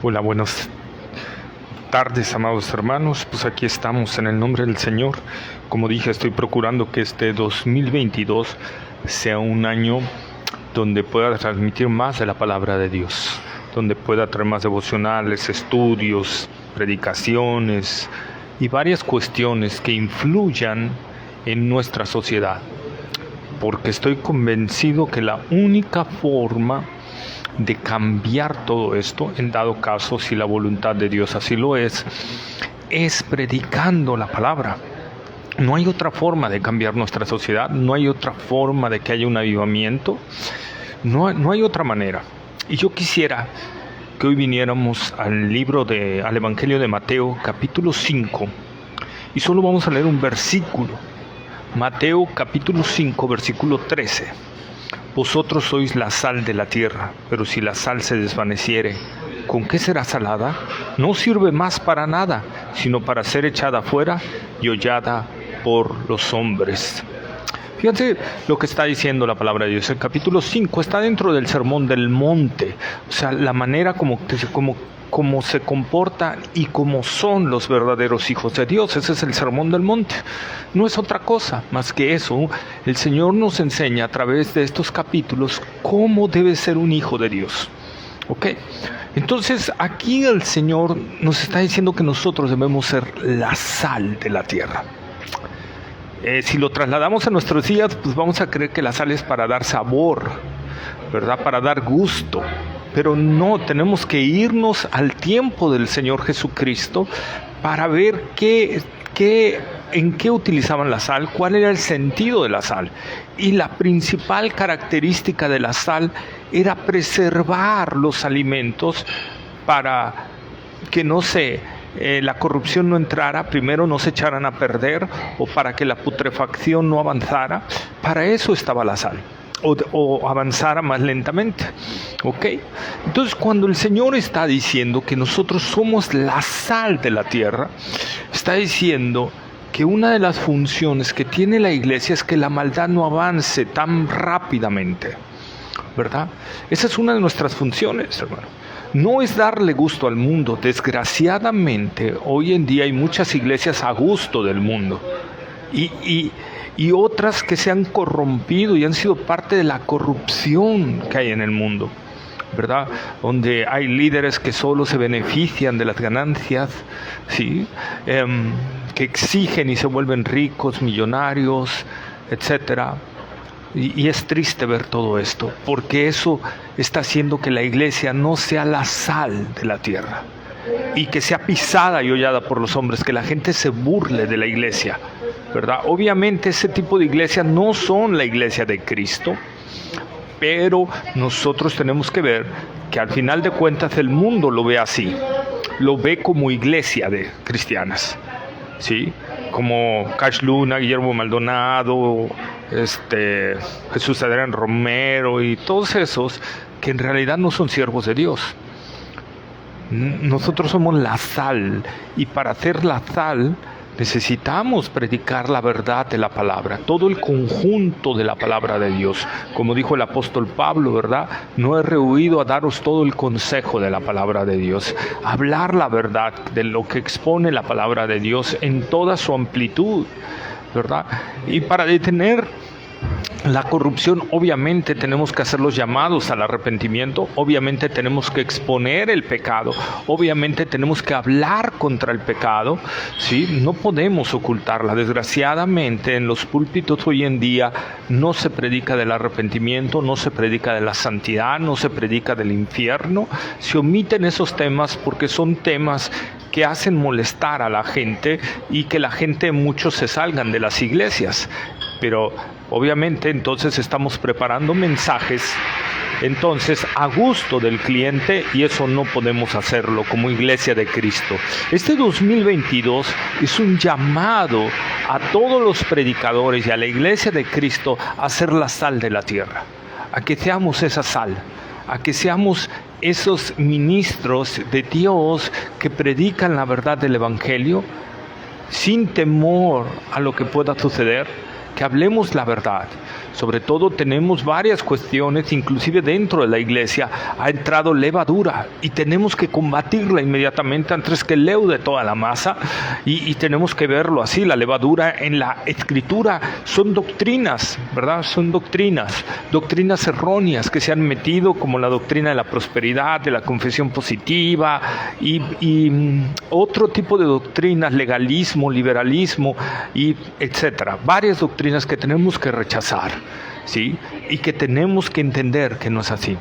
Hola, buenas tardes, amados hermanos. Pues aquí estamos en el nombre del Señor. Como dije, estoy procurando que este 2022 sea un año donde pueda transmitir más de la palabra de Dios, donde pueda traer más devocionales, estudios, predicaciones y varias cuestiones que influyan en nuestra sociedad. Porque estoy convencido que la única forma de cambiar todo esto, en dado caso si la voluntad de Dios así lo es predicando la palabra. No hay otra forma de cambiar nuestra sociedad, no hay otra forma de que haya un avivamiento, no hay otra manera. Y yo quisiera que hoy viniéramos al Evangelio de Mateo, capítulo 5, y solo vamos a leer un versículo. Mateo, capítulo 5, versículo 13. Vosotros sois la sal de la tierra, pero si la sal se desvaneciere, ¿con qué será salada? No sirve más para nada, sino para ser echada afuera y hollada por los hombres. Fíjense lo que está diciendo la palabra de Dios. El capítulo 5 está dentro del Sermón del Monte, o sea, la manera como se comportan y cómo son los verdaderos hijos de Dios. Ese es el Sermón del Monte. No es otra cosa más que eso. El Señor nos enseña a través de estos capítulos cómo debe ser un hijo de Dios. ¿Ok? Entonces aquí el Señor nos está diciendo que nosotros debemos ser la sal de la tierra. Si lo trasladamos a nuestros días, pues vamos a creer que la sal es para dar sabor, ¿verdad? Para dar gusto. Pero no, tenemos que irnos al tiempo del Señor Jesucristo para ver en qué utilizaban la sal, cuál era el sentido de la sal. Y la principal característica de la sal era preservar los alimentos para que la corrupción no entrara, primero no se echaran a perder, o para que la putrefacción no avanzara. Para eso estaba la sal. O avanzara más lentamente. ¿Ok? Entonces, cuando el Señor está diciendo que nosotros somos la sal de la tierra, está diciendo que una de las funciones que tiene la iglesia es que la maldad no avance tan rápidamente, ¿verdad? Esa es una de nuestras funciones, hermano. No es darle gusto al mundo. Desgraciadamente, hoy en día hay muchas iglesias a gusto del mundo. Y otras que se han corrompido y han sido parte de la corrupción que hay en el mundo, ¿verdad? Donde hay líderes que solo se benefician de las ganancias, ¿sí? Que exigen y se vuelven ricos, millonarios, etcétera. Y es triste ver todo esto, porque eso está haciendo que la iglesia no sea la sal de la tierra y que sea pisada y hollada por los hombres, que la gente se burle de la iglesia, ¿verdad? Obviamente ese tipo de iglesias no son la iglesia de Cristo, pero nosotros tenemos que ver que al final de cuentas el mundo lo ve así, lo ve como iglesia de cristianas, ¿sí? Como Cash Luna, Guillermo Maldonado, Jesús Adrián Romero y todos esos que en realidad no son siervos de Dios. Nosotros somos la sal, y para hacer la sal necesitamos predicar la verdad de la palabra, todo el conjunto de la palabra de Dios. Como dijo el apóstol Pablo, ¿verdad? No he rehuido a daros todo el consejo de la palabra de Dios. Hablar la verdad de lo que expone la palabra de Dios en toda su amplitud, ¿verdad? Y para detener la corrupción, obviamente tenemos que hacer los llamados al arrepentimiento, obviamente tenemos que exponer el pecado, obviamente tenemos que hablar contra el pecado, ¿sí? No podemos ocultarla. Desgraciadamente en los púlpitos hoy en día no se predica del arrepentimiento, no se predica de la santidad, no se predica del infierno. Se omiten esos temas porque son temas que hacen molestar a la gente y que la gente, muchos se salgan de las iglesias. Pero obviamente entonces estamos preparando mensajes a gusto del cliente, y eso no podemos hacerlo como iglesia de Cristo. Este 2022 es un llamado a todos los predicadores y a la iglesia de Cristo a ser la sal de la tierra, a que seamos esa sal, a que seamos esos ministros de Dios que predican la verdad del Evangelio sin temor a lo que pueda suceder, que hablemos la verdad. Sobre todo tenemos varias cuestiones, inclusive dentro de la iglesia ha entrado levadura y tenemos que combatirla inmediatamente antes que leude toda la masa y tenemos que verlo así. La levadura en la escritura son doctrinas, ¿verdad? Son doctrinas erróneas que se han metido, como la doctrina de la prosperidad, de la confesión positiva y otro tipo de doctrinas, legalismo, liberalismo y etcétera. Varias doctrinas que tenemos que rechazar, ¿sí? Y que tenemos que entender que no es así.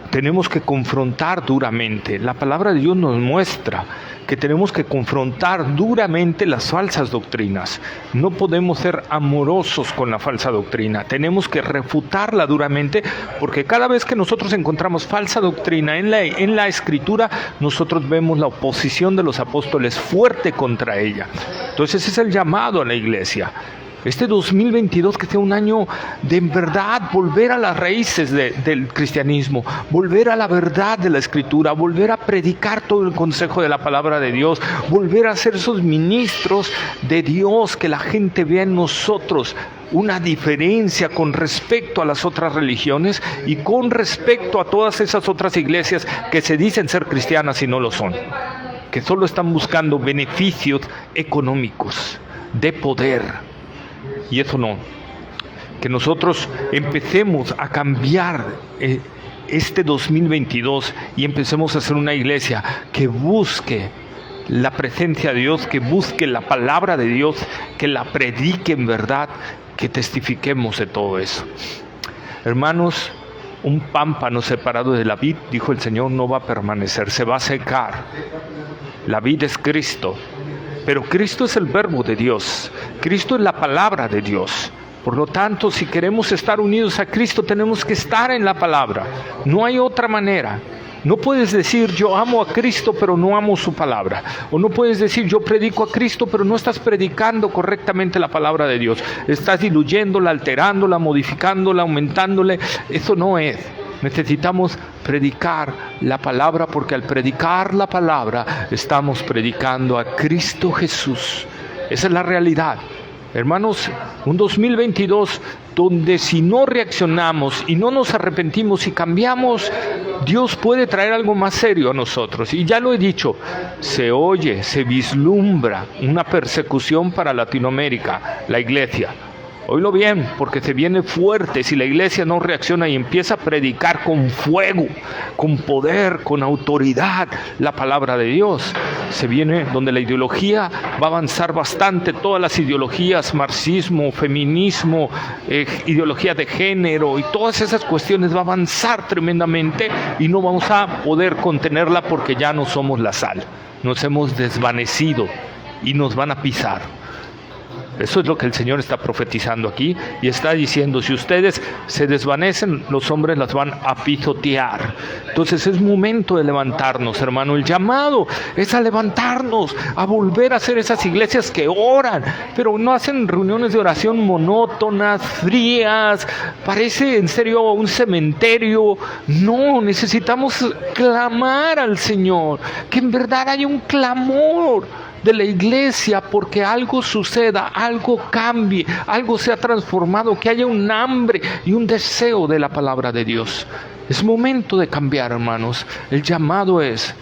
Tenemos que confrontar duramente. La palabra de Dios nos muestra que tenemos que confrontar duramente las falsas doctrinas. No podemos ser amorosos con la falsa doctrina. Tenemos que refutarla duramente, porque cada vez que nosotros encontramos falsa doctrina en la Escritura, nosotros vemos la oposición de los apóstoles fuerte contra ella. Entonces ese es el llamado a la iglesia. Este 2022 que sea un año de en verdad volver a las raíces del cristianismo, volver a la verdad de la Escritura, volver a predicar todo el consejo de la palabra de Dios, volver a ser esos ministros de Dios, que la gente vea en nosotros una diferencia con respecto a las otras religiones y con respecto a todas esas otras iglesias que se dicen ser cristianas y no lo son, que solo están buscando beneficios económicos, de poder. Y eso no, que nosotros empecemos a cambiar este 2022 y empecemos a ser una iglesia que busque la presencia de Dios, que busque la palabra de Dios, que la predique en verdad, que testifiquemos de todo eso. Hermanos, un pámpano separado de la vid, dijo el Señor, no va a permanecer, se va a secar. La vid es Cristo. Pero Cristo es el verbo de Dios, Cristo es la palabra de Dios. Por lo tanto, si queremos estar unidos a Cristo, tenemos que estar en la palabra. No hay otra manera. No puedes decir yo amo a Cristo pero no amo su palabra. O no puedes decir yo predico a Cristo pero no estás predicando correctamente la palabra de Dios. Estás diluyéndola, alterándola, modificándola, aumentándole. Eso no es. Necesitamos predicar la palabra, porque al predicar la palabra estamos predicando a Cristo Jesús. Esa es la realidad. Hermanos, un 2022 donde si no reaccionamos y no nos arrepentimos y cambiamos, Dios puede traer algo más serio a nosotros. Y ya lo he dicho, se oye, se vislumbra una persecución para Latinoamérica, la iglesia. Oílo bien, porque se viene fuerte si la iglesia no reacciona y empieza a predicar con fuego, con poder, con autoridad la palabra de Dios. Se viene donde la ideología va a avanzar bastante, todas las ideologías, marxismo, feminismo, ideología de género y todas esas cuestiones va a avanzar tremendamente y no vamos a poder contenerla porque ya no somos la sal. Nos hemos desvanecido y nos van a pisar. Eso es lo que el Señor está profetizando aquí y está diciendo, si ustedes se desvanecen, los hombres las van a pisotear. Entonces es momento de levantarnos, hermano. El llamado es a levantarnos, a volver a ser esas iglesias que oran, pero no hacen reuniones de oración monótonas, frías, parece en serio un cementerio. No, necesitamos clamar al Señor, que en verdad haya un clamor de la iglesia porque algo suceda, algo cambie, algo sea transformado, que haya un hambre y un deseo de la palabra de Dios. Es momento de cambiar, hermanos. El llamado es,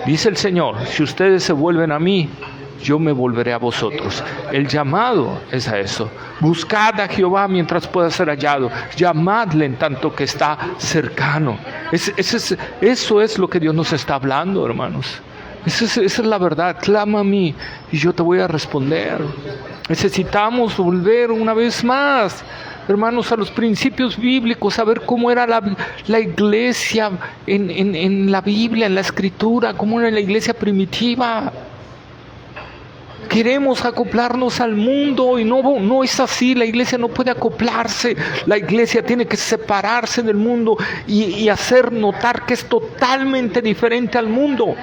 dice el Señor, si ustedes se vuelven a mí, yo me volveré a vosotros. El llamado es a eso. Buscad a Jehová mientras pueda ser hallado. Llamadle en tanto que está cercano. Eso es lo que Dios nos está hablando, hermanos. Esa es la verdad. Clama a mí y yo te voy a responder. Necesitamos volver una vez más, hermanos, a los principios bíblicos, a ver cómo era la iglesia en la Biblia, en la Escritura, cómo era la iglesia primitiva. Queremos acoplarnos al mundo y no es así. La iglesia no puede acoplarse. La iglesia tiene que separarse del mundo y hacer notar que es totalmente diferente al mundo.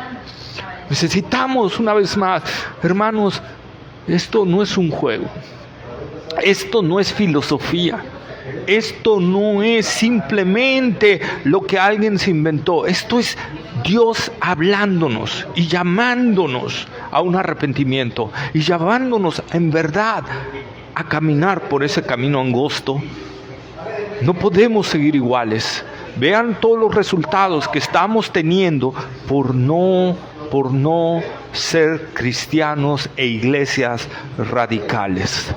Necesitamos una vez más, hermanos, esto no es un juego, esto no es filosofía, esto no es simplemente lo que alguien se inventó, esto es Dios hablándonos y llamándonos a un arrepentimiento y llamándonos en verdad a caminar por ese camino angosto. No podemos seguir iguales. Vean todos los resultados que estamos teniendo por no ser cristianos e iglesias radicales.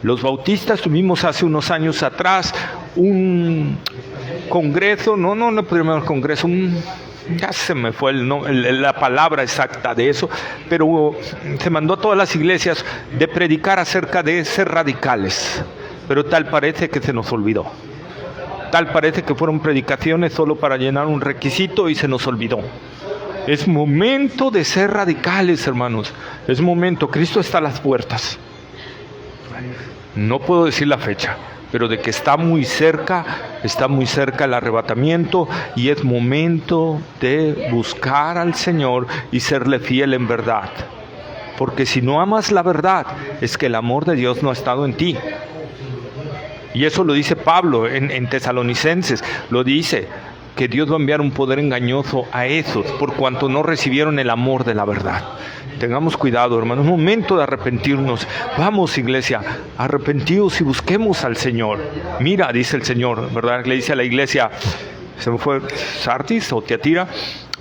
Los bautistas tuvimos hace unos años atrás un congreso, no el primer congreso, ya se me fue la palabra exacta de eso, pero se mandó a todas las iglesias de predicar acerca de ser radicales, pero tal parece que se nos olvidó. Tal parece que fueron predicaciones solo para llenar un requisito y se nos olvidó. Es momento de ser radicales, hermanos. Es momento. Cristo está a las puertas. No puedo decir la fecha, pero de que está muy cerca el arrebatamiento, y es momento de buscar al Señor y serle fiel en verdad. Porque si no amas la verdad, es que el amor de Dios no ha estado en ti. Y eso lo dice Pablo en Tesalonicenses, lo dice, que Dios va a enviar un poder engañoso a esos, por cuanto no recibieron el amor de la verdad. Tengamos cuidado, hermanos, es momento de arrepentirnos. Vamos, iglesia, arrepentidos y busquemos al Señor. Mira, dice el Señor, ¿verdad? Le dice a la iglesia, se me fue Sardis o Tiatira,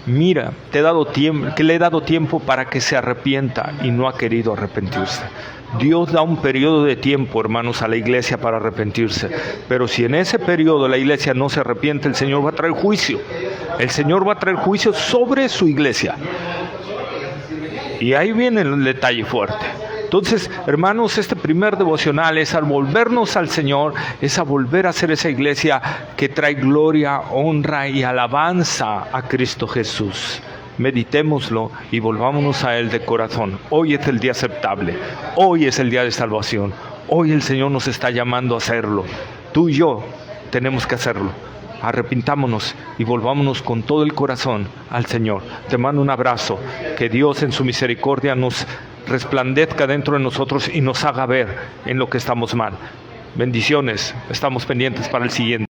mira, te he dado tiempo, que le he dado tiempo para que se arrepienta y no ha querido arrepentirse. Dios da un periodo de tiempo, hermanos, a la iglesia para arrepentirse. Pero si en ese periodo la iglesia no se arrepiente, el Señor va a traer juicio. El Señor va a traer juicio sobre su iglesia. Y ahí viene el detalle fuerte. Entonces, hermanos, este primer devocional es al volvernos al Señor, es a volver a ser esa iglesia que trae gloria, honra y alabanza a Cristo Jesús. Meditémoslo y volvámonos a Él de corazón. Hoy es el día aceptable. Hoy es el día de salvación. Hoy el Señor nos está llamando a hacerlo. Tú y yo tenemos que hacerlo. Arrepintámonos y volvámonos con todo el corazón al Señor. Te mando un abrazo. Que Dios en su misericordia nos resplandezca dentro de nosotros y nos haga ver en lo que estamos mal. Bendiciones. Estamos pendientes para el siguiente.